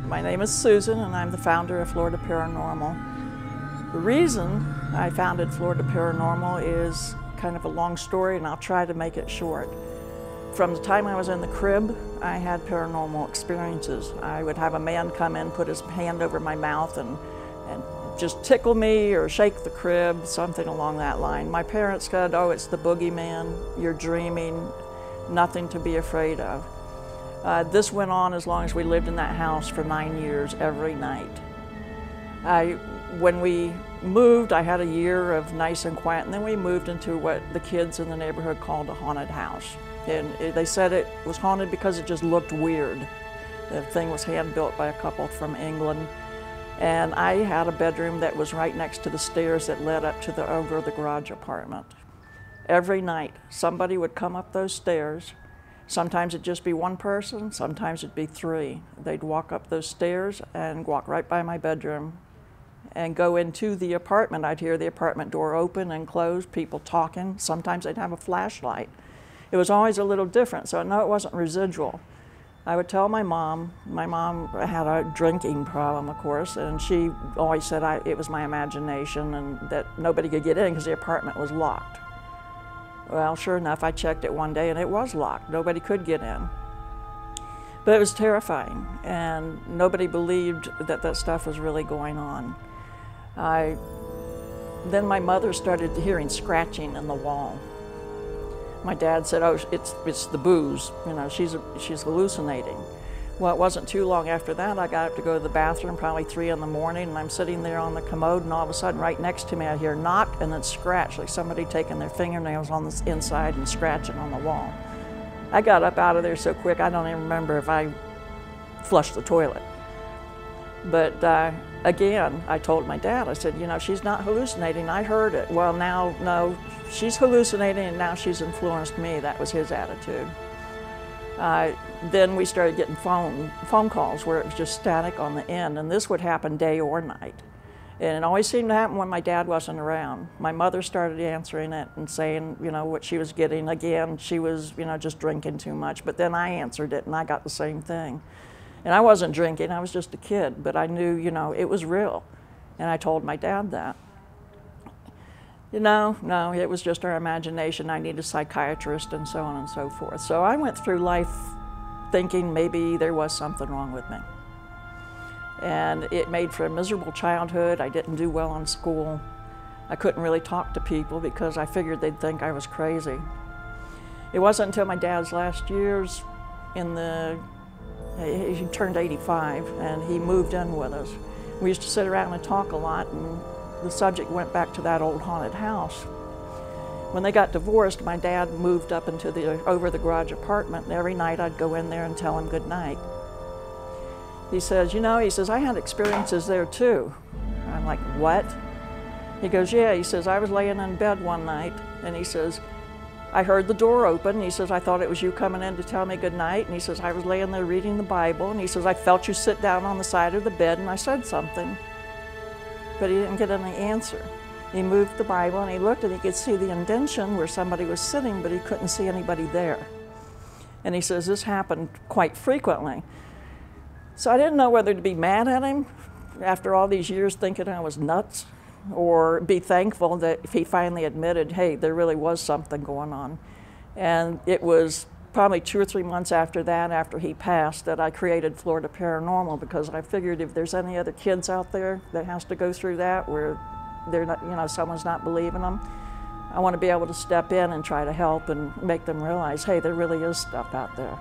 My name is Susan, and I'm the founder of Florida Paranormal. The reason I founded Florida Paranormal is kind of a long story, and I'll try to make it short. From the time I was in the crib, I had paranormal experiences. I would have a man come in, put his hand over my mouth, and just tickle me or shake the crib, something along that line. My parents said, "Oh, it's the boogeyman, you're dreaming, nothing to be afraid of." This went on as long as we lived in that house for 9 years, every night. When we moved, I had a year of nice and quiet, and then we moved into what the kids in the neighborhood called a haunted house. And they said it was haunted because it just looked weird. The thing was hand-built by a couple from England. And I had a bedroom that was right next to the stairs that led up to the over the garage apartment. Every night, somebody would come up those stairs. Sometimes it'd just be one person, sometimes it'd be three. They'd walk up those stairs and walk right by my bedroom and go into the apartment. I'd hear the apartment door open and close, people talking. Sometimes they'd have a flashlight. It was always a little different, so I know it wasn't residual. I would tell my mom had a drinking problem, of course, and she always said it was my imagination and that nobody could get in because the apartment was locked. Well, sure enough, I checked it one day and it was locked. Nobody could get in. But it was terrifying, and nobody believed that that stuff was really going on. Then my mother started hearing scratching in the wall. My dad said, "Oh, it's the booze, you know, she's hallucinating." Well, it wasn't too long after that, I got up to go to the bathroom, probably 3 in the morning, and I'm sitting there on the commode, and all of a sudden, right next to me, I hear knock and then scratch, like somebody taking their fingernails on the inside and scratching on the wall. I got up out of there so quick, I don't even remember if I flushed the toilet. But again, I told my dad, I said, "You know, she's not hallucinating, I heard it." "Well, now, no, she's hallucinating and now she's influenced me." That was his attitude. Then we started getting phone calls where it was just static on the end, and this would happen day or night. And it always seemed to happen when my dad wasn't around. My mother started answering it and saying, you know, what she was getting. Again, she was, you know, just drinking too much. But then I answered it and I got the same thing. And I wasn't drinking, I was just a kid, but I knew, you know, it was real. And I told my dad that. You know, no, it was just our imagination. I need a psychiatrist and so on and so forth. So I went through life thinking maybe there was something wrong with me. And it made for a miserable childhood. I didn't do well in school. I couldn't really talk to people because I figured they'd think I was crazy. It wasn't until my dad's last years he turned 85 and he moved in with us. We used to sit around and talk a lot, and the subject went back to that old haunted house. When they got divorced, my dad moved up into the over the garage apartment, and every night I'd go in there and tell him good night. He says, "You know," he says, "I had experiences there too." I'm like, "What?" He goes, "Yeah," he says, "I was laying in bed one night," and he says, "I heard the door open," and he says, "I thought it was you coming in to tell me good night," and he says, "I was laying there reading the Bible," and he says, "I felt you sit down on the side of the bed and I said something." But he didn't get any answer. He moved the Bible and he looked and he could see the indention where somebody was sitting, but he couldn't see anybody there. And he says, this happened quite frequently. So I didn't know whether to be mad at him after all these years thinking I was nuts, or be thankful that if he finally admitted, hey, there really was something going on. And it was probably 2 or 3 months after that, after he passed, that I created Florida Paranormal, because I figured if there's any other kids out there that has to go through that where they're not, you know, someone's not believing them, I want to be able to step in and try to help and make them realize, hey, there really is stuff out there.